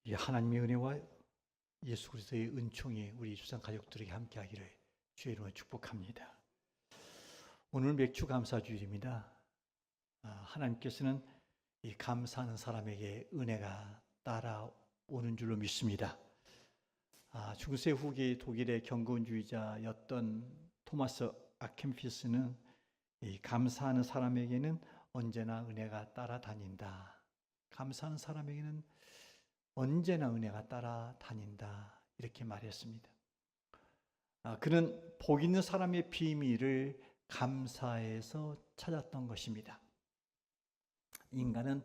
이 하나님의 은혜와 예수 그리스도의 은총이 우리 주상 가족들에게 함께하기를 주의 이름으로 축복합니다. 오늘 맥주 감사 주일입니다. 하나님께서는 이 감사하는 사람에게 은혜가 따라오는 줄로 믿습니다. 중세 후기 독일의 경건주의자였던 토마스 아켐피스는 이 감사하는 사람에게는 언제나 은혜가 따라다닌다. 감사하는 사람에게는 언제나 은혜가 따라다닌다. 이렇게 말했습니다. 그는 복 있는 사람의 비밀을 감사에서 찾았던 것입니다. 인간은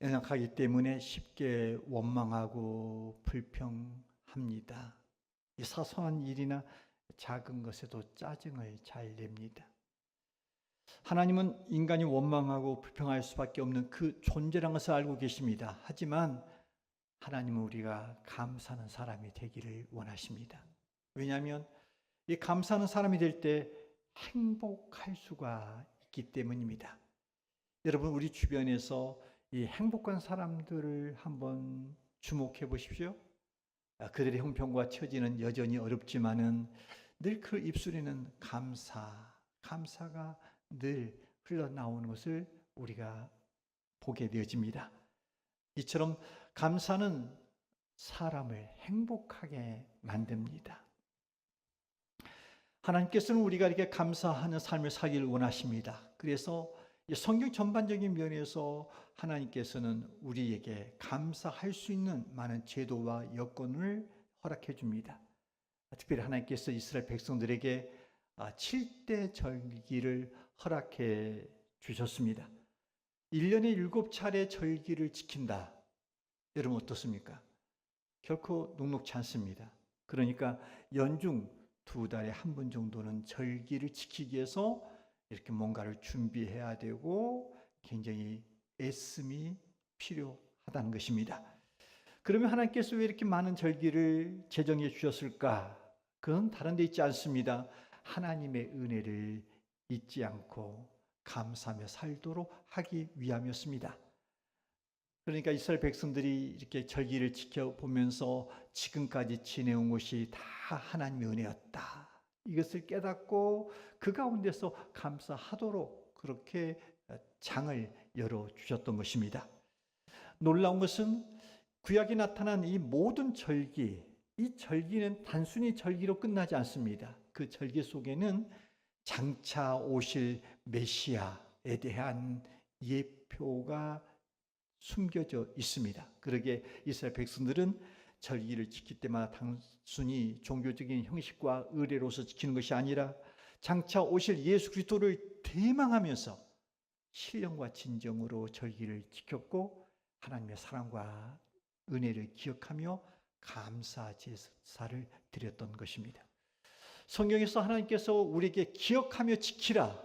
연약하기 때문에 쉽게 원망하고 불평합니다. 이 사소한 일이나 작은 것에도 짜증을 잘 냅니다. 하나님은 인간이 원망하고 불평할 수밖에 없는 그 존재라는 것을 알고 계십니다. 하지만 하나님은 우리가 감사하는 사람이 되기를 원하십니다. 왜냐하면 이 감사하는 사람이 될 때 행복할 수가 있기 때문입니다. 여러분, 우리 주변에서 이 행복한 사람들을 한번 주목해 보십시오. 그들의 형편과 처지는 여전히 어렵지만은 늘 그 입술에는 감사가 늘 흘러나오는 것을 우리가 보게 되어집니다. 이처럼 감사는 사람을 행복하게 만듭니다. 하나님께서는 우리가 이렇게 감사하는 삶을 살기를 원하십니다. 그래서 성경 전반적인 면에서 하나님께서는 우리에게 감사할 수 있는 많은 제도와 여건을 허락해 줍니다. 특별히 하나님께서 이스라엘 백성들에게 7대 절기를 허락해 주셨습니다. 1년에 7차례 절기를 지킨다. 여러분 어떻습니까? 결코 녹록지 않습니다. 그러니까 연중 2달에 한 번 정도는 절기를 지키기 위해서 이렇게 뭔가를 준비해야 되고 굉장히 애씀이 필요하다는 것입니다. 그러면 하나님께서 왜 이렇게 많은 절기를 제정해 주셨을까? 그건 다른 데 있지 않습니다. 하나님의 은혜를 잊지 않고 감사하며 살도록 하기 위함이었습니다. 그러니까 이스라엘 백성들이 이렇게 절기를 지켜보면서 지금까지 지내온 것이 다 하나님의 은혜였다. 이것을 깨닫고 그 가운데서 감사하도록 그렇게 장을 열어주셨던 것입니다. 놀라운 것은 구약에 나타난 이 모든 절기, 이 절기는 단순히 절기로 끝나지 않습니다. 그 절기 속에는 장차 오실 메시아에 대한 예표가 숨겨져 있습니다. 그러게 이스라엘 백성들은 절기를 지킬 때마다 단순히 종교적인 형식과 의례로서 지키는 것이 아니라 장차 오실 예수 그리스도를 대망하면서 신령과 진정으로 절기를 지켰고 하나님의 사랑과 은혜를 기억하며 감사 제사를 드렸던 것입니다. 성경에서 하나님께서 우리에게 기억하며 지키라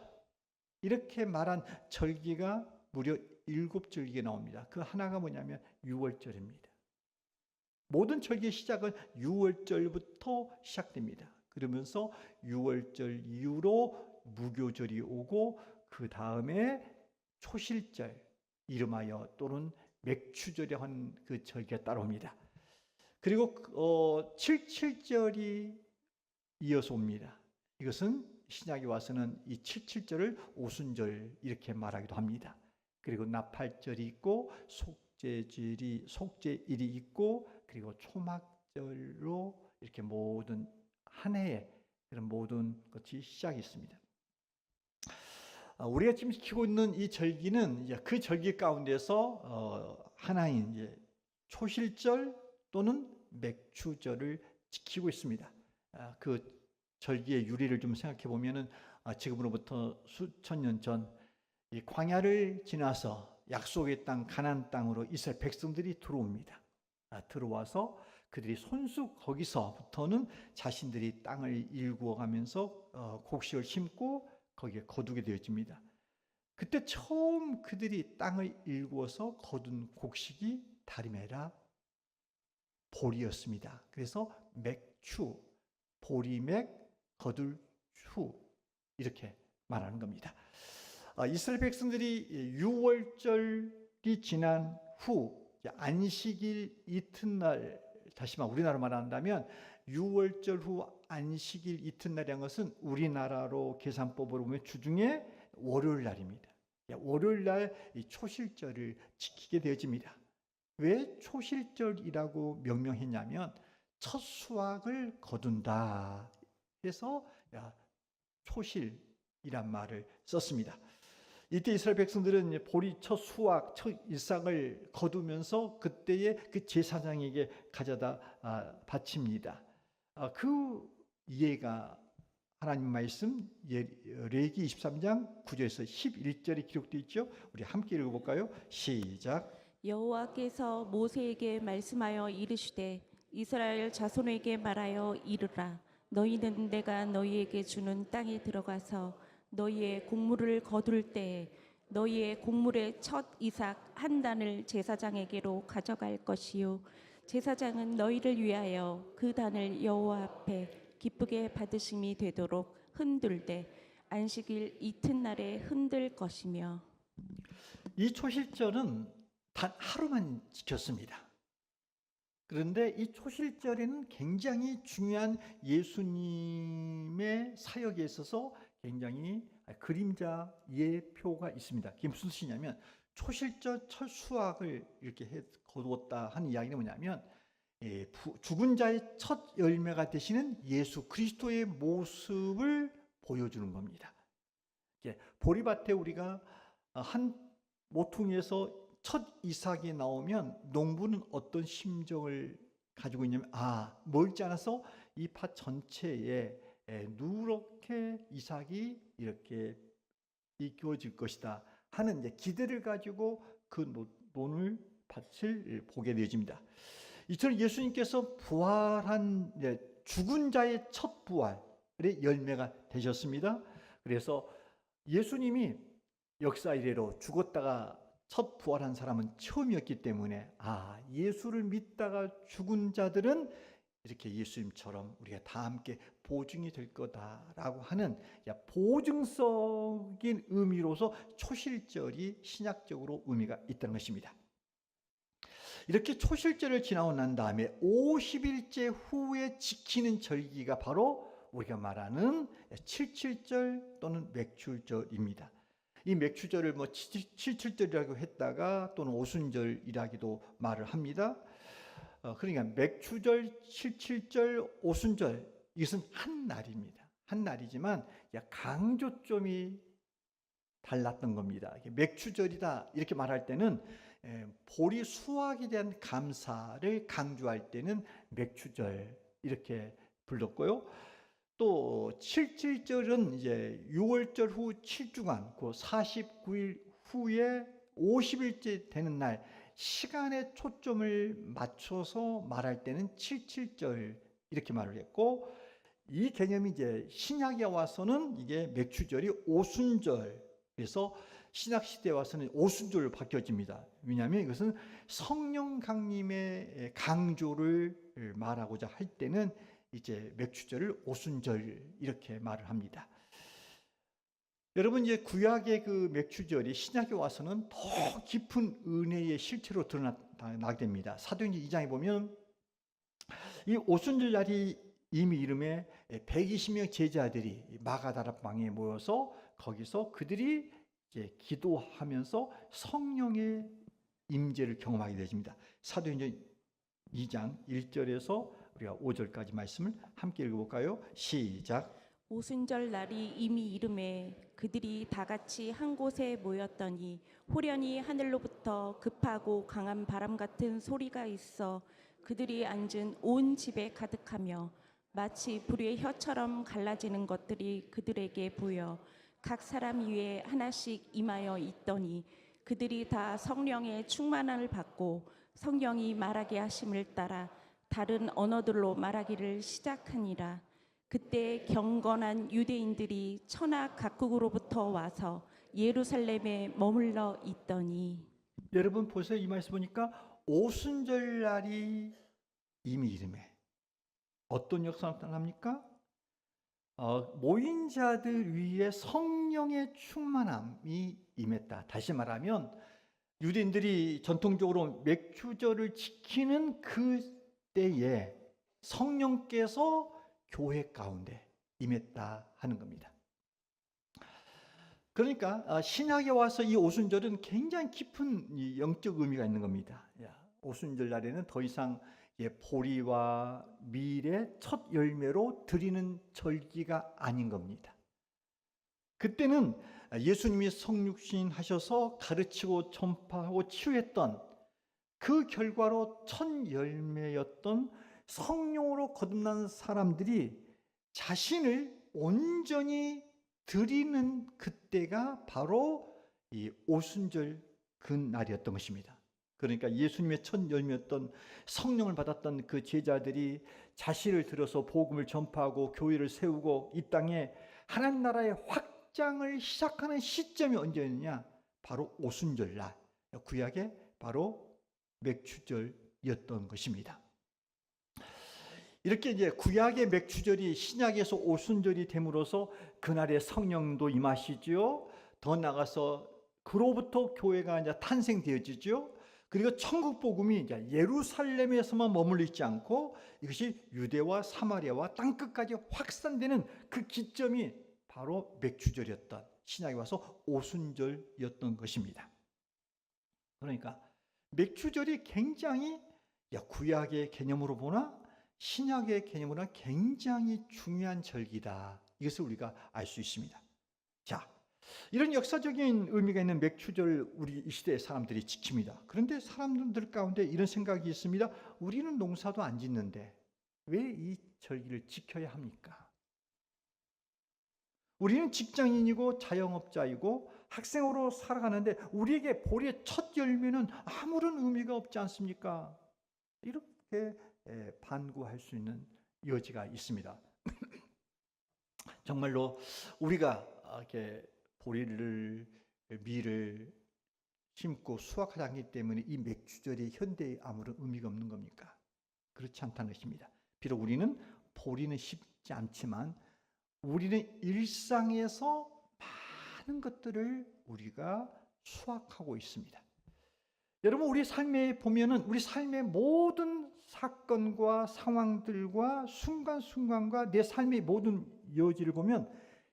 이렇게 말한 절기가 무려 7절기가 나옵니다. 그 하나가 뭐냐면 유월절입니다. 모든 절기의 시작은 유월절부터 시작됩니다. 그러면서 유월절 이후로 무교절이 오고 그 다음에 초실절, 이름하여 또는 맥추절이라고 하는 그 절기가 따라옵니다. 그리고 77절이 이어서 옵니다. 이것은 신약에 와서는 이 77절을 오순절 이렇게 말하기도 합니다. 그리고 나팔절이 있고 속죄일이 있고 그리고 초막절로 이렇게 모든 한 해의 그런 모든 것이 시작이 있습니다. 우리가 지금 지키고 있는 이 절기는 이제 그 절기 가운데서 하나인 이제 초실절 또는 맥추절을 지키고 있습니다. 그 절기의 유래를 좀 생각해 보면은 지금으로부터 수천 년 전 이 광야를 지나서 약속의 땅 가나안 땅으로 이스라엘 백성들이 들어옵니다. 들어와서 그들이 손수 거기서부터는 자신들이 땅을 일구어가면서 곡식을 심고 거기에 거두게 되어집니다. 그때 처음 그들이 땅을 일구어서 거둔 곡식이 다름이 아니라 보리였습니다. 그래서 맥추, 보리맥, 거둘 추 이렇게 말하는 겁니다. 이스라엘 백성들이 6월절이 지난 후 이제 안식일 이튿날, 다시 말해 우리나라 말한다면 6월절 후 안식일 이튿날이라는 것은 우리나라로 계산법으로 보면 주중에 월요일 날입니다. 월요일 날 이 초실절을 지키게 되어집니다. 왜 초실절이라고 명명했냐면 첫 수확을 거둔다 해서 초실이란 말을 썼습니다. 이때 이스라엘 백성들은 보리 첫 수확, 첫 일상을 거두면서 그때의 그 제사장에게 가져다 바칩니다. 그 이해가 하나님 말씀 레위기 23장 9절에서 11절에 기록되어 있죠. 우리 함께 읽어볼까요? 시작. 여호와께서 모세에게 말씀하여 이르시되 이스라엘 자손에게 말하여 이르라. 너희는 내가 너희에게 주는 땅에 들어가서 너희의 곡물을 거둘 때에 너희의 곡물의 첫 이삭 한 단을 제사장에게로 가져갈 것이요 제사장은 너희를 위하여 그 단을 여호와 앞에 기쁘게 받으심이 되도록 흔들되 안식일 이튿날에 흔들 것이며. 이 초실절은 단 하루만 지켰습니다. 그런데 이 초실절에는 굉장히 중요한 예수님의 사역에 있어서 굉장히 그림자 예표가 있습니다. 그게 무슨 뜻이냐면 초실절 첫 수확을 이렇게 거두었다 하는 이야기는 뭐냐면 죽은 자의 첫 열매가 되시는 예수 그리스도의 모습을 보여주는 겁니다. 보리밭에 우리가 한 모퉁이에서 첫 이삭이 나오면 농부는 어떤 심정을 가지고 있냐면 멀지 않아서 이 밭 전체에 누렇게 이삭이 이렇게 이루어질 것이다 하는 이제 기대를 가지고 그 논을 밭을 보게 되어집니다. 이처럼 예수님께서 부활한 죽은 자의 첫 부활의 열매가 되셨습니다. 그래서 예수님이 역사 이래로 죽었다가 첫 부활한 사람은 처음이었기 때문에 예수를 믿다가 죽은 자들은 이렇게 예수님처럼 우리가 다 함께 보증이 될 거다라고 하는 보증적인 의미로서 초실절이 신약적으로 의미가 있다는 것입니다. 이렇게 초실절을 지나고 난 다음에 50일째 후에 지키는 절기가 바로 우리가 말하는 칠칠절 또는 맥출절입니다. 이 맥추절을 칠칠절이라고 했다가 또는 오순절이라기도 말을 합니다. 그러니까 맥추절, 칠칠절, 오순절 이것은 한 날입니다. 한 날이지만 강조점이 달랐던 겁니다. 맥추절이다 이렇게 말할 때는 보리 수확에 대한 감사를 강조할 때는 맥추절 이렇게 불렀고요. 또 칠칠절은 이제 6월절 후 7주간 그 49일 후에 50일째 되는 날 시간에 초점을 맞춰서 말할 때는 칠칠절 이렇게 말을 했고, 이 개념이 이제 신약에 와서는 이게 맥추절이 오순절, 그래서 신약 시대에 와서는 오순절로 바뀌어집니다. 왜냐하면 이것은 성령 강림의 강조를 말하고자 할 때는 이제 맥추절을 오순절 이렇게 말을 합니다. 여러분, 이제 구약의 그 맥추절이 신약에 와서는 더 깊은 은혜의 실체로 드러나게 됩니다. 사도행전 2장에 보면 이 오순절 날이 이미 이름에 120명 제자들이 마가다락방에 모여서 거기서 그들이 이제 기도하면서 성령의 임재를 경험하게 되집니다. 사도행전 2장 1절에서 우리가 5절까지 말씀을 함께 읽어볼까요? 시작. 오순절 날이 이미 이름에 그들이 다 같이 한 곳에 모였더니 호련히 하늘로부터 급하고 강한 바람 같은 소리가 있어 그들이 앉은 온 집에 가득하며 마치 불의 혀처럼 갈라지는 것들이 그들에게 보여 각 사람 위에 하나씩 임하여 있더니 그들이 다 성령의 충만함을 받고 성령이 말하게 하심을 따라 다른 언어들로 말하기를 시작하니라. 그때 경건한 유대인들이 천하 각국으로부터 와서 예루살렘에 머물러 있더니. 여러분 보세요. 이 말씀 보니까 오순절 날이 이미 이름에 어떤 역사가 나타납니까? 모인 자들 위에 성령의 충만함이 임했다. 다시 말하면 유대인들이 전통적으로 맥주절을 지키는 그 때에 성령께서 교회 가운데 임했다 하는 겁니다. 그러니까 신약에 와서 이 오순절은 굉장히 깊은 이 영적 의미가 있는 겁니다. 오순절 날에는 더 이상 보리와 밀의 첫 열매로 드리는 절기가 아닌 겁니다. 그때는 예수님이 성육신 하셔서 가르치고 전파하고 치유했던 그 결과로 첫 열매였던 성령으로 거듭난 사람들이 자신을 온전히 드리는 그때가 바로 이 오순절 그날이었던 것입니다. 그러니까 예수님의 첫 열매였던 성령을 받았던 그 제자들이 자신을 들어서 복음을 전파하고 교회를 세우고 이 땅에 하나님 나라의 확장을 시작하는 시점이 언제였느냐? 바로 오순절날, 구약의 바로 맥주절이었던 것입니다. 이렇게 이제 구약의 맥주절이 신약에서 오순절이 됨으로써 그날의 성령도 임하시지요. 더 나가서 그로부터 교회가 이제 탄생되어지죠. 그리고 천국 복음이 이제 예루살렘에서만 머물러 있지 않고 이것이 유대와 사마리아와 땅 끝까지 확산되는 그 기점이 바로 맥주절이었던, 신약에 와서 오순절이었던 것입니다. 그러니까 맥주절이 굉장히 구약의 개념으로 보나 신약의 개념으로는 굉장히 중요한 절기다. 이것을 우리가 알 수 있습니다. 자, 이런 역사적인 의미가 있는 맥주절 우리 이 시대의 사람들이 지킵니다. 그런데 사람들 가운데 이런 생각이 있습니다. 우리는 농사도 안 짓는데 왜 이 절기를 지켜야 합니까? 우리는 직장인이고 자영업자이고 학생으로 살아가는데 우리에게 보리의 첫 열매는 아무런 의미가 없지 않습니까? 이렇게 반구할 수 있는 여지가 있습니다. 정말로 우리가 이렇게 보리를 밀을 심고 수확하지 않기 때문에 이 맥주절이 현대에 아무런 의미가 없는 겁니까? 그렇지 않다는 것입니다. 비록 우리는 보리는 심지 않지만 우리는 일상에서 많은 것들을 우리가 수확하고 있습니다. 여러분, 우리 삶에 보면은 우리 삶의 모든 사건과 상황들과 순간순간과 내 삶의 모든 여지를 보면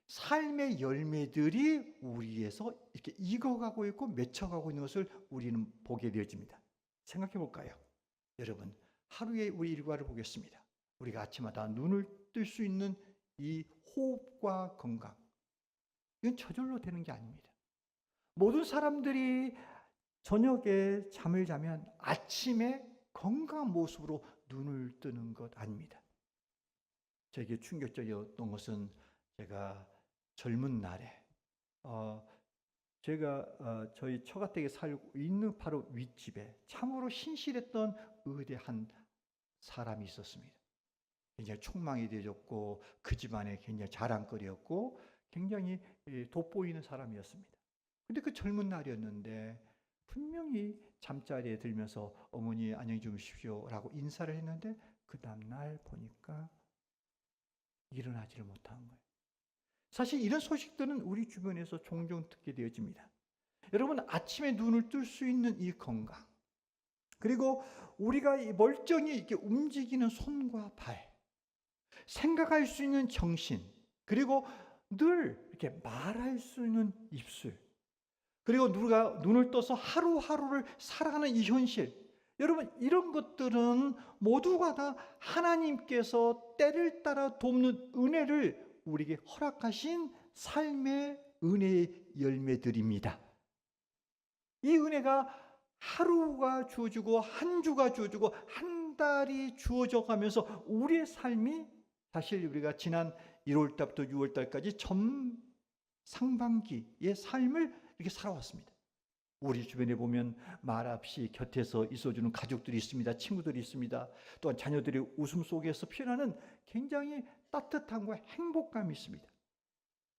삶의 열매들이 우리에서 이렇게 익어가고 있고 맺혀가고 있는 것을 우리는 보게 되어집니다. 생각해 볼까요? 여러분, 하루의 우리 일과를 보겠습니다. 우리가 아침마다 눈을 뜰 수 있는 이 호흡과 건강, 이건 저절로 되는 게 아닙니다. 모든 사람들이 저녁에 잠을 자면 아침에 건강한 모습으로 눈을 뜨는 것 아닙니다. 저에게 충격적이었던 것은 제가 젊은 날에 제가 저희 처가댁에 살고 있는 바로 윗집에 참으로 신실했던 의대한 사람이 있었습니다. 굉장히 촉망이 되었고 그 집안에 굉장히 자랑거리였고 굉장히 돋보이는 사람이었습니다. 근데 그 젊은 날이었는데 분명히 잠자리에 들면서 어머니 안녕히 주무십시오 라고 인사를 했는데 그 다음날 보니까 일어나지를 못한 거예요. 사실 이런 소식들은 우리 주변에서 종종 듣게 되어집니다. 여러분, 아침에 눈을 뜰 수 있는 이 건강, 그리고 우리가 멀쩡히 이렇게 움직이는 손과 발, 생각할 수 있는 정신, 그리고 늘 이렇게 말할 수 있는 입술, 그리고 누가 눈을 떠서 하루하루를 살아가는 이 현실, 여러분, 이런 것들은 모두가 다 하나님께서 때를 따라 돕는 은혜를 우리에게 허락하신 삶의 은혜의 열매들입니다. 이 은혜가 하루가 주어지고 한 주가 주어지고 한 달이 주어져 가면서 우리의 삶이 사실 우리가 지난 1월 달부터 6월 달까지 전 상반기의 삶을 이렇게 살아왔습니다. 우리 주변에 보면 말없이 곁에서 있어주는 가족들이 있습니다. 친구들이 있습니다. 또한 자녀들이 웃음 속에서 피어나는 굉장히 따뜻함과 행복감이 있습니다.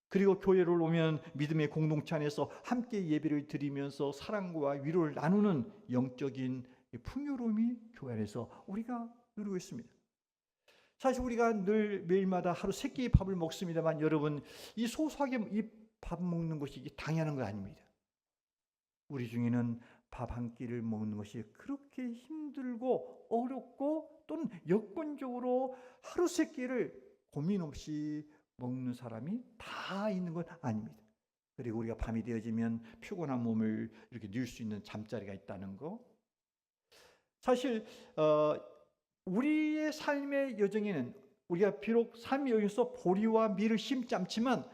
그리고 교회를 오면 믿음의 공동체 안에서 함께 예배를 드리면서 사랑과 위로를 나누는 영적인 풍요로움이 교회 안에서 우리가 누리고 있습니다. 사실 우리가 늘 매일마다 하루 3끼의 밥을 먹습니다만 여러분, 이 소소하게 이 밥 먹는 것이 당연한 거 아닙니다. 우리 중에는 밥 한 끼를 먹는 것이 그렇게 힘들고 어렵고 또는 여건적으로 하루 세 끼를 고민 없이 먹는 사람이 다 있는 건 아닙니다. 그리고 우리가 밤이 되어지면 피곤한 몸을 이렇게 누울 수 있는 잠자리가 있다는 거. 사실 우리의 삶의 여정에는 우리가 비록 삶의 여정에서 보리와 밀을 심지 않지만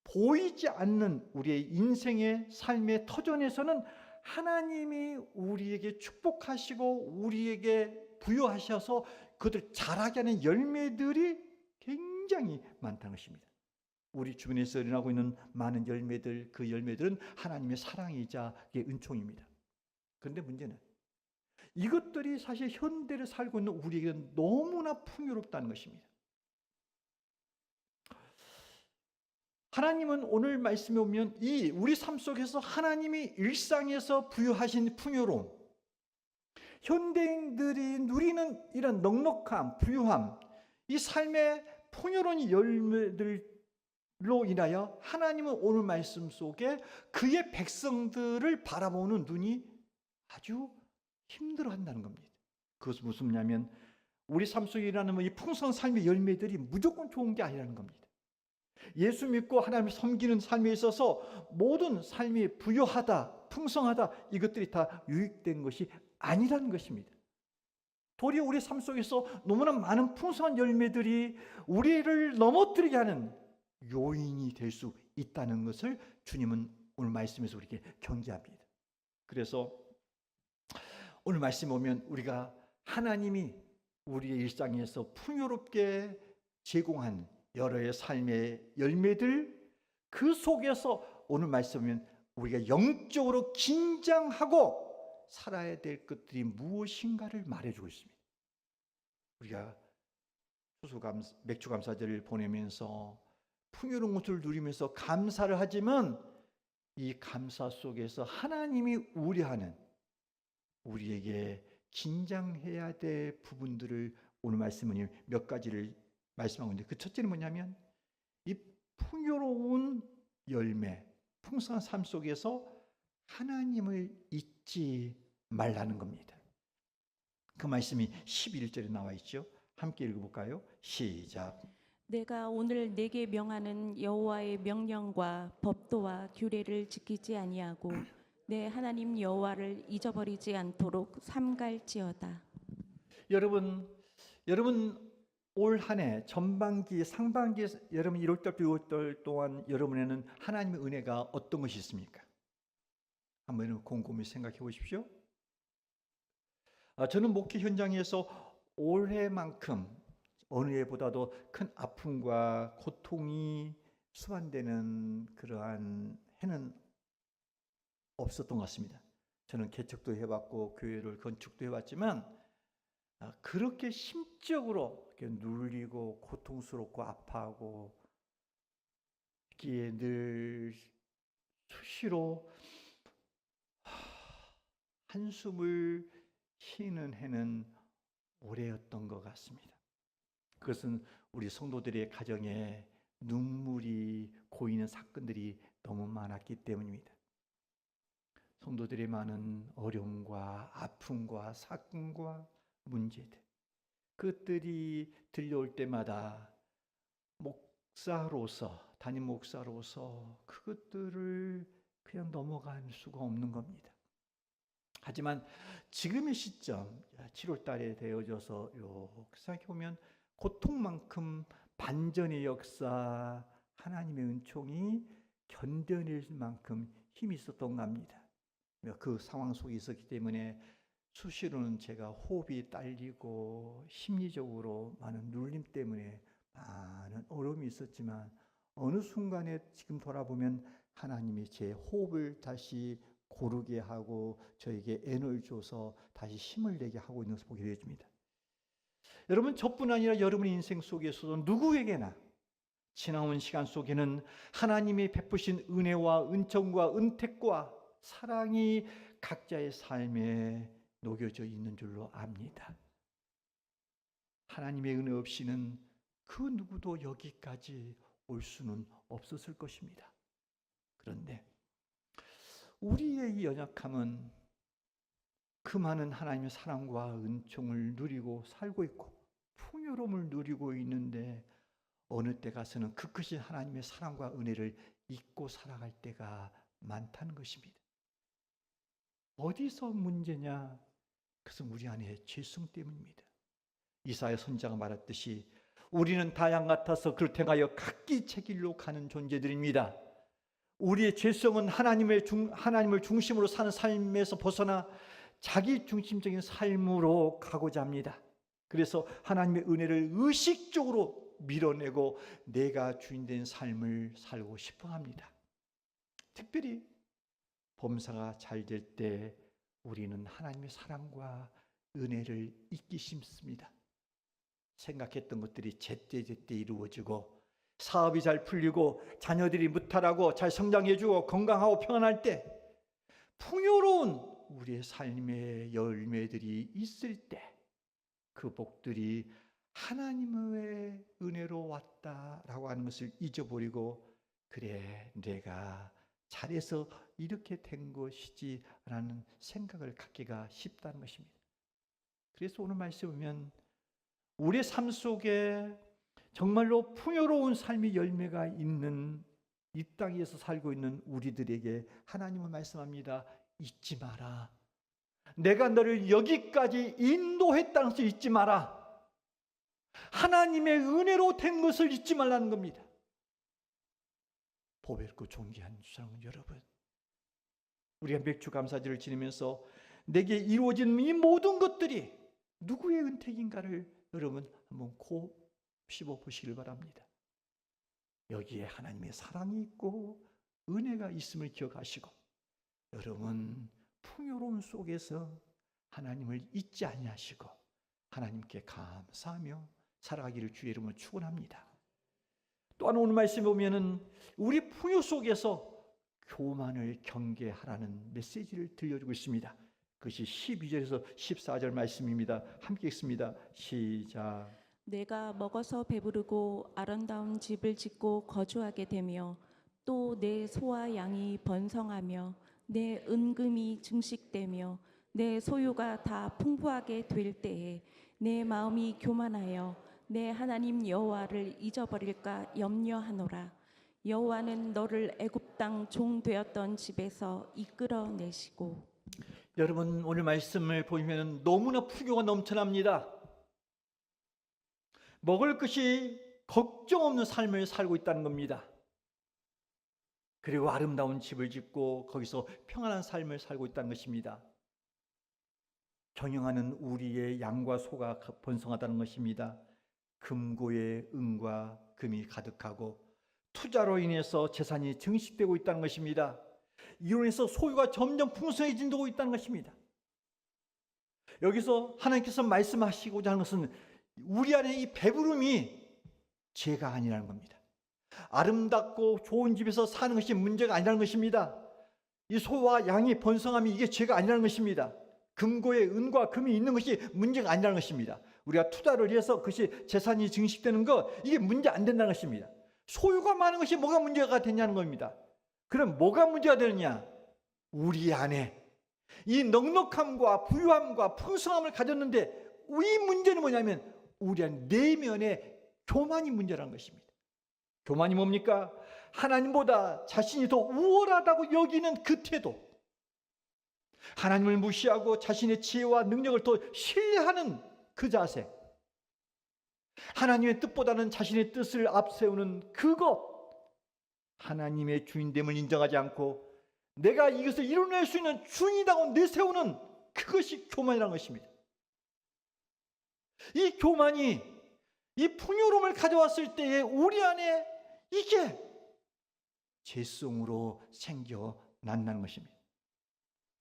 보이지 않는 우리의 인생의 삶의 터전에서는 하나님이 우리에게 축복하시고 우리에게 부여하셔서 그들 자라게 하는 열매들이 굉장히 많다는 것입니다. 우리 주변에서 일어나고 있는 많은 열매들, 그 열매들은 하나님의 사랑이자 은총입니다. 그런데 문제는 이것들이 사실 현대를 살고 있는 우리에게는 너무나 풍요롭다는 것입니다. 하나님은 오늘 말씀에 보면 이 우리 삶 속에서 하나님이 일상에서 부여하신 풍요로움, 현대인들이 누리는 이런 넉넉함, 부유함, 이 삶의 풍요로운 열매들로 인하여 하나님은 오늘 말씀 속에 그의 백성들을 바라보는 눈이 아주 힘들어한다는 겁니다. 그것은 무슨 말이냐면 우리 삶 속에 일어나는 이 풍성한 삶의 열매들이 무조건 좋은 게 아니라는 겁니다. 예수 믿고 하나님을 섬기는 삶에 있어서 모든 삶이 부유하다, 풍성하다 이것들이 다 유익된 것이 아니라는 것입니다. 도리어 우리 삶 속에서 너무나 많은 풍성한 열매들이 우리를 넘어뜨리게 하는 요인이 될 수 있다는 것을 주님은 오늘 말씀에서 우리에게 경계합니다. 그래서 오늘 말씀 보면 우리가 하나님이 우리의 일상에서 풍요롭게 제공한 여러의 삶의 열매들 그 속에서 오늘 말씀은 우리가 영적으로 긴장하고 살아야 될 것들이 무엇인가를 말해주고 있습니다. 우리가 맥주감사절을 보내면서 풍요로운 것을 누리면서 감사를 하지만 이 감사 속에서 하나님이 우려하는 우리에게 긴장해야 될 부분들을 오늘 말씀은 몇 가지를 말씀하고 있는데 그 첫째는 뭐냐면 이 풍요로운 열매, 풍성한 삶 속에서 하나님을 잊지 말라는 겁니다. 그 말씀이 11절에 나와 있죠. 함께 읽어볼까요? 시작. 내가 오늘 내게 명하는 여호와의 명령과 법도와 규례를 지키지 아니하고 내 하나님 여호와를 잊어버리지 않도록 삼갈지어다. 여러분 올 한 해 전반기, 상반기 여러분 1월달, 6월달 동안 여러분에는 하나님의 은혜가 어떤 것이 있습니까? 한번 곰곰이 생각해 보십시오. 저는 목회 현장에서 올해만큼 어느 해보다도 큰 아픔과 고통이 수반되는 그러한 해는 없었던 것 같습니다. 저는 개척도 해봤고 교회를 건축도 해봤지만 그렇게 심적으로 눌리고 고통스럽고 아파하고 늘 수시로 한숨을 쉬는 해는 올해였던 것 같습니다. 그것은 우리 성도들의 가정에 눈물이 고이는 사건들이 너무 많았기 때문입니다. 성도들의 많은 어려움과 아픔과 사건과 문제들, 그것들이 들려올 때마다 목사로서, 담임 목사로서 그것들을 그냥 넘어갈 수가 없는 겁니다. 하지만 지금의 시점, 7월 달에 되어져서 생각해보면 고통만큼 반전의 역사, 하나님의 은총이 견뎌낼 만큼 힘이 있었던 겁니다. 그 상황 속에 있었기 때문에 수시로는 제가 호흡이 딸리고 심리적으로 많은 눌림 때문에 많은 어려움이 있었지만 어느 순간에 지금 돌아보면 하나님이 제 호흡을 다시 고르게 하고 저에게 에너지를 줘서 다시 힘을 내게 하고 있는 것을 보게 되어집니다. 여러분, 저뿐 아니라 여러분의 인생 속에서도 누구에게나 지나온 시간 속에는 하나님이 베푸신 은혜와 은총과 은택과 사랑이 각자의 삶에 녹여져 있는 줄로 압니다. 하나님의 은혜 없이는 그 누구도 여기까지 올 수는 없었을 것입니다. 그런데 우리의 이 연약함은 그 많은 하나님의 사랑과 은총을 누리고 살고 있고 풍요로움을 누리고 있는데 어느 때 가서는 그 크신 하나님의 사랑과 은혜를 잊고 살아갈 때가 많다는 것입니다. 어디서 문제냐? 그것은 우리 안에 죄성 때문입니다. 이사야 선지자가 말했듯이 우리는 다 양 같아서 그를 행하여 각기 제 길로 가는 존재들입니다. 우리의 죄성은 하나님을 중심으로 사는 삶에서 벗어나 자기 중심적인 삶으로 가고자 합니다. 그래서 하나님의 은혜를 의식적으로 밀어내고 내가 주인된 삶을 살고 싶어 합니다. 특별히 범사가 잘 될 때 우리는 하나님의 사랑과 은혜를 잊기 쉽습니다. 생각했던 것들이 제때제때 이루어지고 사업이 잘 풀리고 자녀들이 무탈하고 잘 성장해주고 건강하고 평안할 때 풍요로운 우리의 삶의 열매들이 있을 때 그 복들이 하나님의 은혜로 왔다라고 하는 것을 잊어버리고 그래 내가 잘해서 이렇게 된 것이지 라는 생각을 갖기가 쉽다는 것입니다. 그래서 오늘 말씀 보면 우리의 삶 속에 정말로 풍요로운 삶의 열매가 있는 이 땅에서 살고 있는 우리들에게 하나님은 말씀합니다. 잊지 마라. 내가 너를 여기까지 인도했다는 것을 잊지 마라. 하나님의 은혜로 된 것을 잊지 말라는 겁니다. 보배롭고 존귀한 사랑하는 여러분, 우리가 맥주 감사절을 지내면서 내게 이루어진 이 모든 것들이 누구의 은택인가를 여러분 한번 곱씹어 보시길 바랍니다. 여기에 하나님의 사랑이 있고 은혜가 있음을 기억하시고 여러분 풍요로움 속에서 하나님을 잊지 아니하시고 하나님께 감사하며 살아가기를 주의 이름으로 축원합니다. 또한 오늘 말씀에 보면은 우리 풍요 속에서 교만을 경계하라는 메시지를 들려주고 있습니다. 그것이 12절에서 14절 말씀입니다. 함께 읽습니다. 시작. 내가 먹어서 배부르고 아름다운 집을 짓고 거주하게 되며 또 내 소와 양이 번성하며 내 은금이 증식되며 내 소유가 다 풍부하게 될 때에 내 마음이 교만하여 내 하나님 여호와를 잊어버릴까 염려하노라. 여호와는 너를 애굽 땅 종 되었던 집에서 이끌어내시고. 여러분 오늘 말씀을 보시면 너무나 풍요가 넘쳐납니다. 먹을 것이 걱정 없는 삶을 살고 있다는 겁니다. 그리고 아름다운 집을 짓고 거기서 평안한 삶을 살고 있다는 것입니다. 경영하는 우리의 양과 소가 번성하다는 것입니다. 금고에 은과 금이 가득하고 투자로 인해서 재산이 증식되고 있다는 것입니다. 이로 인해서 소유가 점점 풍성해진다고 있다는 것입니다. 여기서 하나님께서 말씀하시고자 하는 것은 우리 안에 이 배부름이 죄가 아니라는 겁니다. 아름답고 좋은 집에서 사는 것이 문제가 아니라는 것입니다. 이 소와 양이 번성함이 이게 죄가 아니라는 것입니다. 금고에 은과 금이 있는 것이 문제가 아니라는 것입니다. 우리가 투자를 해서 그것이 재산이 증식되는 것 이게 문제 안 된다는 것입니다. 소유가 많은 것이 뭐가 문제가 되냐는 겁니다. 그럼 뭐가 문제가 되느냐? 우리 안에 이 넉넉함과 부유함과 풍성함을 가졌는데 이 문제는 뭐냐면 우리 안 내면의 교만이 문제라는 것입니다. 교만이 뭡니까? 하나님보다 자신이 더 우월하다고 여기는 그 태도, 하나님을 무시하고 자신의 지혜와 능력을 더 신뢰하는 그 자세, 하나님의 뜻보다는 자신의 뜻을 앞세우는 그것, 하나님의 주인됨을 인정하지 않고 내가 이것을 이뤄낼 수 있는 주인이라고 내세우는 그것이 교만이라는 것입니다. 이 교만이 이 풍요로움을 가져왔을 때에 우리 안에 이게 죄성으로 생겨난다는 것입니다.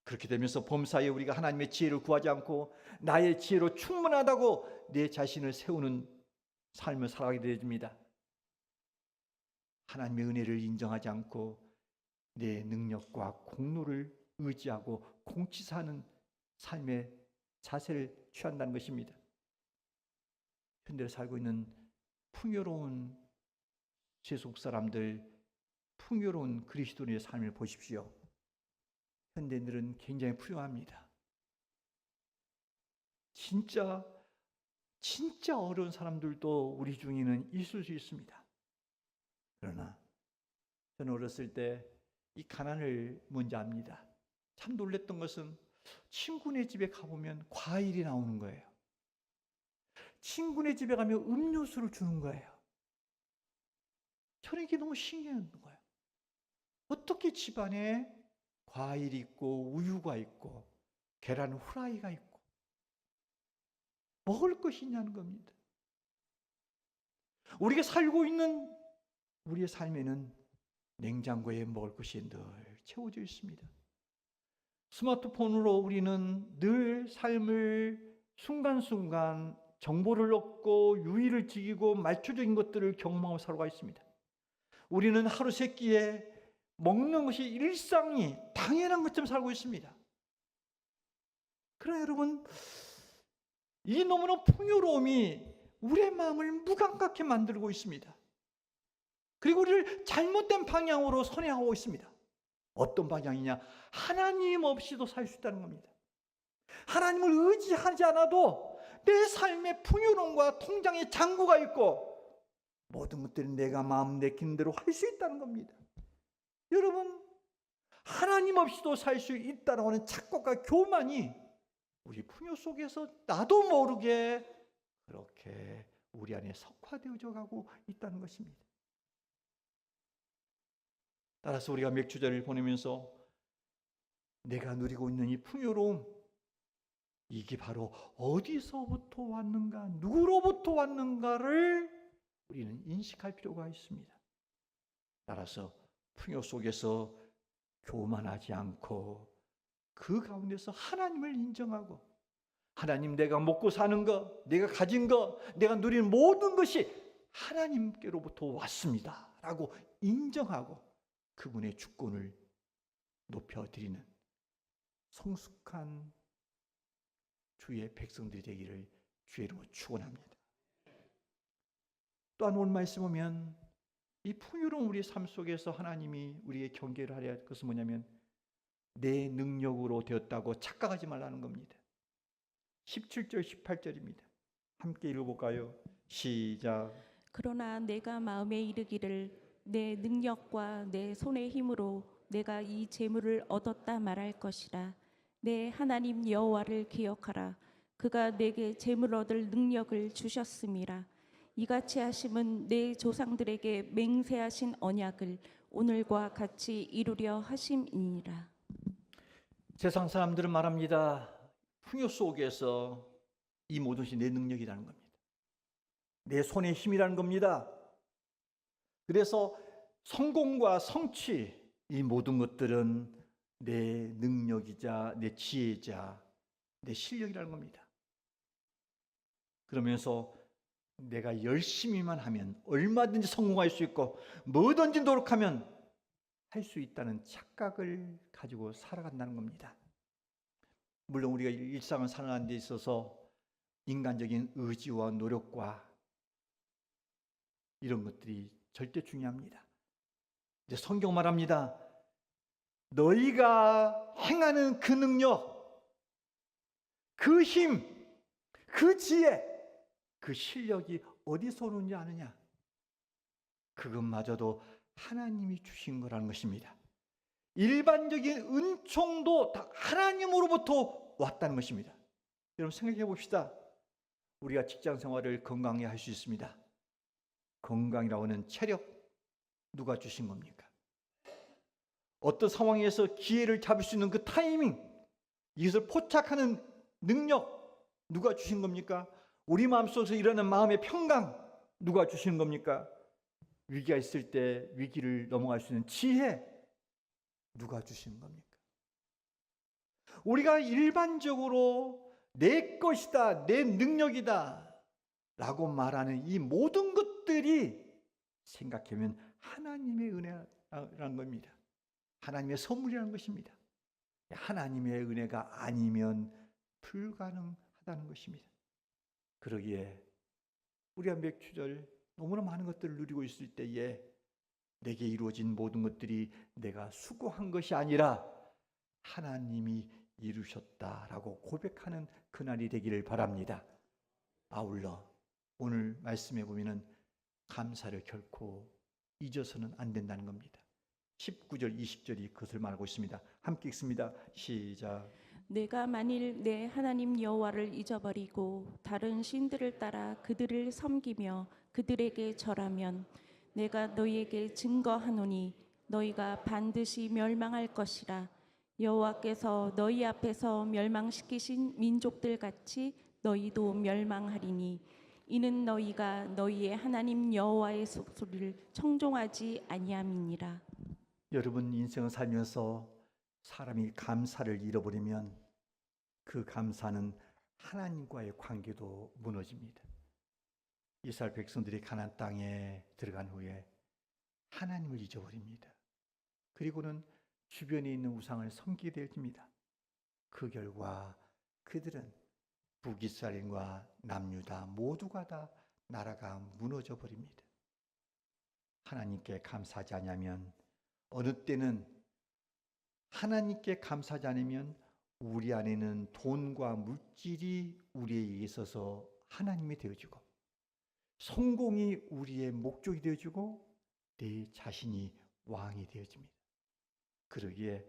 그렇게 되면서 범사에 우리가 하나님의 지혜를 구하지 않고 나의 지혜로 충분하다고 내 자신을 세우는 삶을 살아가게 됩니다. 하나님의 은혜를 인정하지 않고 내 능력과 공로를 의지하고 공치사하는 삶의 자세를 취한다는 것입니다. 현대에 살고 있는 풍요로운 세속 사람들, 풍요로운 그리스도인의 삶을 보십시오. 현대인들은 굉장히 풍요합니다. 진짜 어려운 사람들도 우리 중에는 있을 수 있습니다. 그러나 저는 어렸을 때 이 가난을 뭔지 압니다. 참 놀랬던 것은 친구네 집에 가보면 과일이 나오는 거예요. 친구네 집에 가면 음료수를 주는 거예요. 저는 이게 너무 신기한 거예요. 어떻게 집안에 과일이 있고 우유가 있고 계란 후라이가 있고 먹을 것이 있냐는 겁니다. 우리가 살고 있는 우리의 삶에는 냉장고에 먹을 것이 늘 채워져 있습니다. 스마트폰으로 우리는 늘 삶을 순간순간 정보를 얻고 유의를 지키고 말초적인 것들을 경험하고 살아가 있습니다. 우리는 하루 세 끼에 먹는 것이 일상이 당연한 것처럼 살고 있습니다. 그러나 여러분, 이 너무나 풍요로움이 우리의 마음을 무감각하게 만들고 있습니다. 그리고 우리를 잘못된 방향으로 선행하고 있습니다. 어떤 방향이냐? 하나님 없이도 살 수 있다는 겁니다. 하나님을 의지하지 않아도 내 삶의 풍요로움과 통장에 잔고가 있고 모든 것들을 내가 마음 내키는 대로 할 수 있다는 겁니다. 여러분, 하나님 없이도 살 수 있다고 하는 착각과 교만이 우리 풍요 속에서 나도 모르게 그렇게 우리 안에 석화되어져 가고 있다는 것입니다. 따라서 우리가 맥주절을 보내면서 내가 누리고 있는 이 풍요로움, 이게 바로 어디서부터 왔는가, 누구로부터 왔는가를 우리는 인식할 필요가 있습니다. 따라서 풍요 속에서 교만하지 않고 그 가운데서 하나님을 인정하고, 하나님, 내가 먹고 사는 것, 내가 가진 것, 내가 누리는 모든 것이 하나님께로부터 왔습니다 라고 인정하고 그분의 주권을 높여드리는 성숙한 주의 백성들이 되기를 주의 이름으로 축원합니다. 또한 오늘 말씀 보면 이 풍요로운 우리의 삶 속에서 하나님이 우리의 경계를 하려 할 것은 뭐냐면 내 능력으로 되었다고 착각하지 말라는 겁니다. 17절 18절입니다. 함께 읽어볼까요? 시작. 그러나 내가 마음에 이르기를 내 능력과 내 손의 힘으로 내가 이 재물을 얻었다 말할 것이라. 내 하나님 여호와를 기억하라. 그가 내게 재물 얻을 능력을 주셨음이라. 이같이 하심은 내 조상들에게 맹세하신 언약을 오늘과 같이 이루려 하심이니라. 세상 사람들은 말합니다. 풍요 속에서 이 모든 것이 내 능력이라는 겁니다. 내 손의 힘이라는 겁니다. 그래서 성공과 성취, 이 모든 것들은 내 능력이자 내 지혜자, 내 실력이라는 겁니다. 그러면서 내가 열심히만 하면 얼마든지 성공할 수 있고 뭐든지 노력하면 할 수 있다는 착각을 가지고 살아간다는 겁니다. 물론 우리가 일상을 살아가는 데 있어서 인간적인 의지와 노력과 이런 것들이 절대 중요합니다. 이제 성경 말합니다. 너희가 행하는 그 능력, 그 힘, 그 지혜, 그 실력이 어디서 오는지 아느냐? 그것마저도 하나님이 주신 거라는 것입니다. 일반적인 은총도 다 하나님으로부터 왔다는 것입니다. 여러분 생각해 봅시다. 우리가 직장 생활을 건강히 할 수 있습니다. 건강이라고 하는 체력 누가 주신 겁니까? 어떤 상황에서 기회를 잡을 수 있는 그 타이밍, 이것을 포착하는 능력 누가 주신 겁니까? 우리 마음속에서 일어나는 마음의 평강 누가 주시는 겁니까? 위기가 있을 때 위기를 넘어갈 수 있는 지혜 누가 주시는 겁니까? 우리가 일반적으로 내 것이다, 내 능력이다 라고 말하는 이 모든 것들이 생각해보면 하나님의 은혜라는 겁니다. 하나님의 선물이라는 것입니다. 하나님의 은혜가 아니면 불가능하다는 것입니다. 그러기에 우리가 맥주절 너무나 많은 것들을 누리고 있을 때에 내게 이루어진 모든 것들이 내가 수고한 것이 아니라 하나님이 이루셨다라고 고백하는 그날이 되기를 바랍니다. 아울러 오늘 말씀에 보면은 감사를 결코 잊어서는 안 된다는 겁니다. 19절, 20절이 그것을 말하고 있습니다. 함께 읽습니다. 시작. 내가 만일 내 하나님 여호와를 잊어버리고 다른 신들을 따라 그들을 섬기며 그들에게 절하면 내가 너희에게 증거하노니 너희가 반드시 멸망할 것이라. 여호와께서 너희 앞에서 멸망시키신 민족들 같이 너희도 멸망하리니 이는 너희가 너희의 하나님 여호와의 속소리를 청종하지 아니함이니라. 여러분 인생을 살면서 사람이 감사를 잃어버리면 그 감사는 하나님과의 관계도 무너집니다. 이스라엘 백성들이 가나안 땅에 들어간 후에 하나님을 잊어버립니다. 그리고는 주변에 있는 우상을 섬기게 되어집니다. 그 결과 그들은 북이스라엘과 남유다 모두가 다 나라가 무너져 버립니다. 하나님께 감사하지 않으면 어느 때는 하나님께 감사하지 않으면 우리 안에는 돈과 물질이 우리에게 있어서 하나님이 되어주고 성공이 우리의 목적이 되어주고 내 자신이 왕이 되어집니다. 그러기에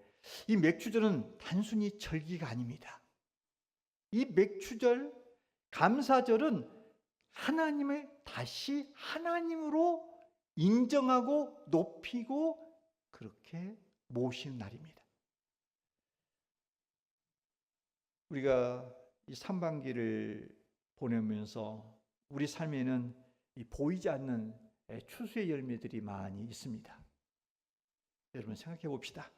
이 맥주절은 단순히 절기가 아닙니다. 이 맥주절, 감사절은 하나님을 다시 하나님으로 인정하고 높이고 그렇게 모시는 날입니다. 우리가 이 상반기를 보내면서 우리 삶에는 이 보이지 않는 추수의 열매들이 많이 있습니다. 여러분 생각해 봅시다.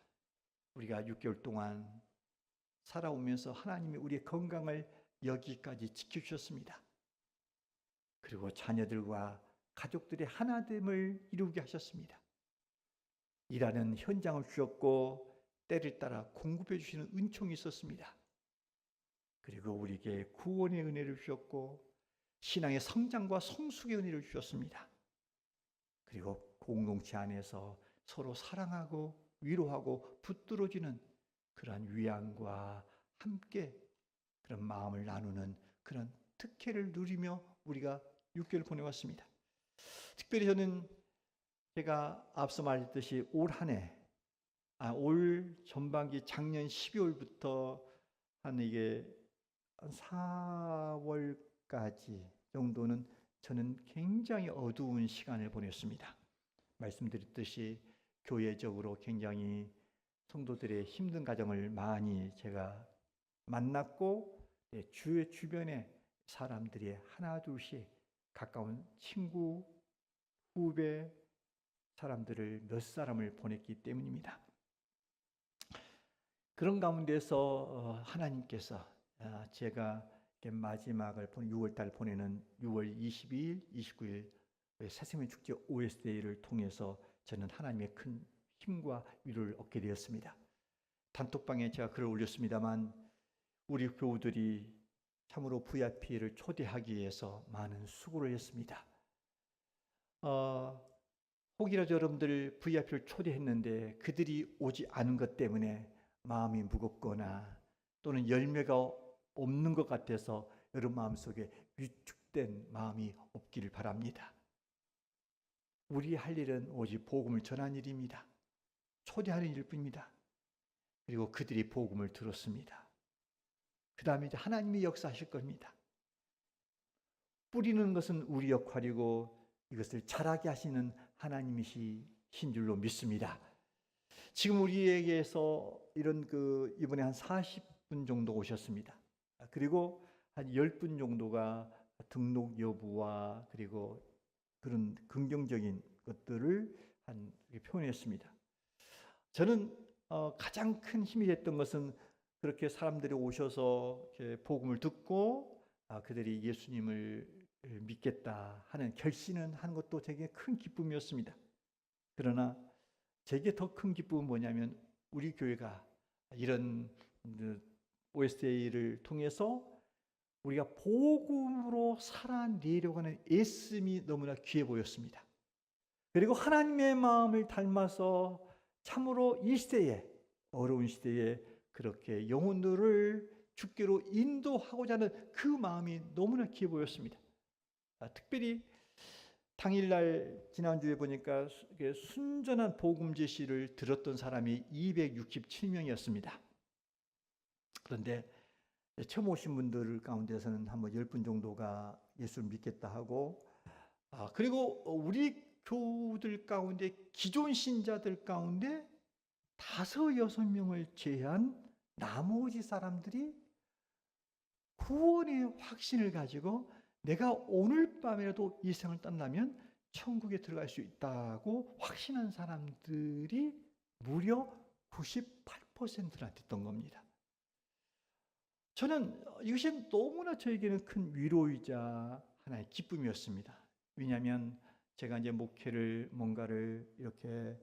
우리가 6개월 동안 살아오면서 하나님이 우리의 건강을 여기까지 지켜주셨습니다. 그리고 자녀들과 가족들의 하나됨을 이루게 하셨습니다. 일하는 현장을 주셨고 때를 따라 공급해 주시는 은총이 있었습니다. 그리고 우리에게 구원의 은혜를 주셨고 신앙의 성장과 성숙의 은혜를 주셨습니다. 그리고 공동체 안에서 서로 사랑하고 위로하고 붙들어주는 그런 위안과 함께 그런 마음을 나누는 그런 특혜를 누리며 우리가 6개월 보내왔습니다. 특별히 저는 제가 앞서 말했듯이 올 전반기 작년 12월부터 한 이게 4월까지 정도는 저는 굉장히 어두운 시간을 보냈습니다. 말씀드렸듯이 교회적으로 굉장히 성도들의 힘든 가정을 많이 제가 만났고 주의 주변에 사람들이 하나 둘씩 가까운 친구, 후배, 사람들을 몇 사람을 보냈기 때문입니다. 그런 가운데서 하나님께서 제가 마지막을 6월달 보내는 6월 22일, 29일 새생명 축제 OSD를 통해서 저는 하나님의 큰 힘과 위로를 얻게 되었습니다. 단톡방에 제가 글을 올렸습니다만 우리 교우들이 참으로 VIP를 초대하기 위해서 많은 수고를 했습니다. 혹이라도 여러분들 VIP를 초대했는데 그들이 오지 않은 것 때문에 마음이 무겁거나 또는 열매가 없는 것 같아서 여러분 마음속에 위축된 마음이 없기를 바랍니다. 우리 할 일은 오직 복음을 전하는 일입니다. 초대하는 일뿐입니다. 그리고 그들이 복음을 들었습니다. 그 다음에 이제 하나님이 역사하실 겁니다. 뿌리는 것은 우리 역할이고 이것을 자라게 하시는 하나님이신 줄로 믿습니다. 지금 우리에게서 이런 이번에 한 40분 정도 오셨습니다. 그리고 한 10분 정도가 등록 여부와 그리고 그런 긍정적인 것들을 표현했습니다. 저는 가장 큰 힘이 됐던 것은 그렇게 사람들이 오셔서 복음을 듣고 그들이 예수님을 믿겠다 하는 결심을 한 것도 되게 큰 기쁨이었습니다. 그러나 제게 더 큰 기쁨은 뭐냐면 우리 교회가 이런 OSA를 통해서 우리가 복음으로 살아내려고 하는 애씀이 너무나 귀해 보였습니다. 그리고 하나님의 마음을 닮아서 참으로 이 시대에 어려운 시대에 그렇게 영혼들을 주께로 인도하고자 하는 그 마음이 너무나 귀해 보였습니다. 특별히 당일날 지난주에 보니까 순전한 복음 제시를 들었던 사람이 267명이었습니다. 그런데 처음 오신 분들 가운데서는 한번 10분 정도가 예수를 믿겠다 하고, 그리고 우리 교우들 가운데 기존 신자들 가운데 5, 6명을 제외한 나머지 사람들이 구원의 확신을 가지고 내가 오늘 밤이라도 이 생을 떠나면 천국에 들어갈 수 있다고 확신한 사람들이 무려 98%나 됐던 겁니다. 저는 이것이 너무나 저에게는 큰 위로이자 하나의 기쁨이었습니다. 왜냐하면 제가 이제 목회를 뭔가를 이렇게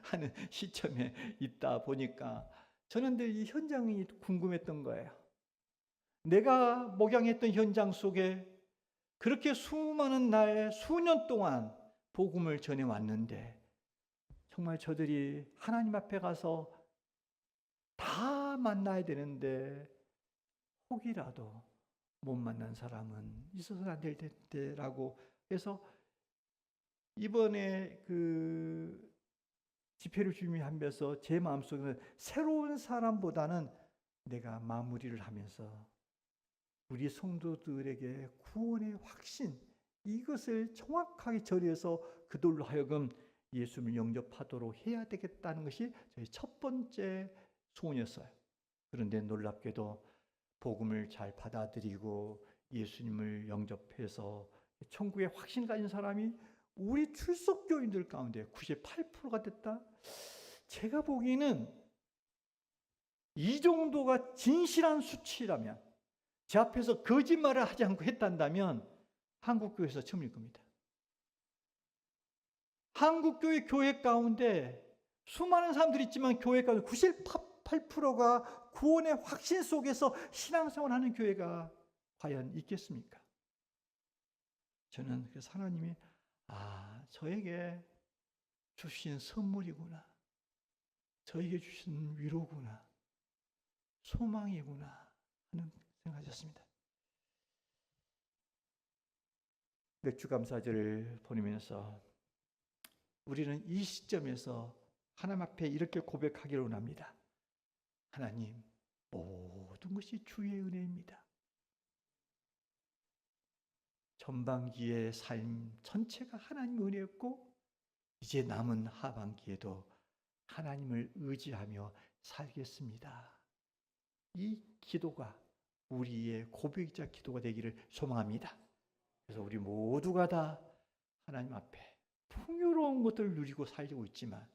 하는 시점에 있다 보니까 저는 늘 이 현장이 궁금했던 거예요. 내가 목양했던 현장 속에 그렇게 수많은 날, 수년 동안 복음을 전해왔는데 정말 저들이 하나님 앞에 가서 다 만나야 되는데 혹이라도 못 만난 사람은 있어서는 안 될 텐데라고 해서 이번에 그 집회를 준비하면서 제 마음속에는 새로운 사람보다는 내가 마무리를 하면서 우리 성도들에게 구원의 확신, 이것을 정확하게 전해서 그들로 하여금 예수님을 영접하도록 해야 되겠다는 것이 저희 첫 번째 소원이었어요. 그런데 놀랍게도 복음을 잘 받아들이고 예수님을 영접해서 천국의 확신 가진 사람이 우리 출석교인들 가운데 98%가 됐다? 제가 보기에는 이 정도가 진실한 수치라면, 제 앞에서 거짓말을 하지 않고 했단다면 한국교회에서 처음일 겁니다. 한국교회 교회 가운데 수많은 사람들이 있지만 교회 가운데 98%가 구원의 확신 속에서 신앙생활하는 교회가 과연 있겠습니까? 저는 그래서 하나님이 저에게 주신 선물이구나, 저에게 주신 위로구나, 소망이구나 하는 생각하셨습니다. 맥주감사절을 보내면서 우리는 이 시점에서 하나님 앞에 이렇게 고백하기를 원합니다. 하나님, 모든 것이 주의 은혜입니다. 전반기의 삶 전체가 하나님의 은혜였고 이제 남은 하반기에도 하나님을 의지하며 살겠습니다. 이 기도가 우리의 고백자 기도가 되기를 소망합니다. 그래서 우리 모두가 다 하나님 앞에 풍요로운 것들을 누리고 살고 있지만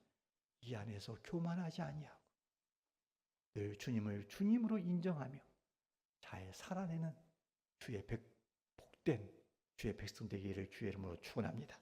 이 안에서 교만하지 아니하고 늘 주님을 주님으로 인정하며 잘 살아내는 복된 주의 백성 되기를 주의 이름으로 축원합니다.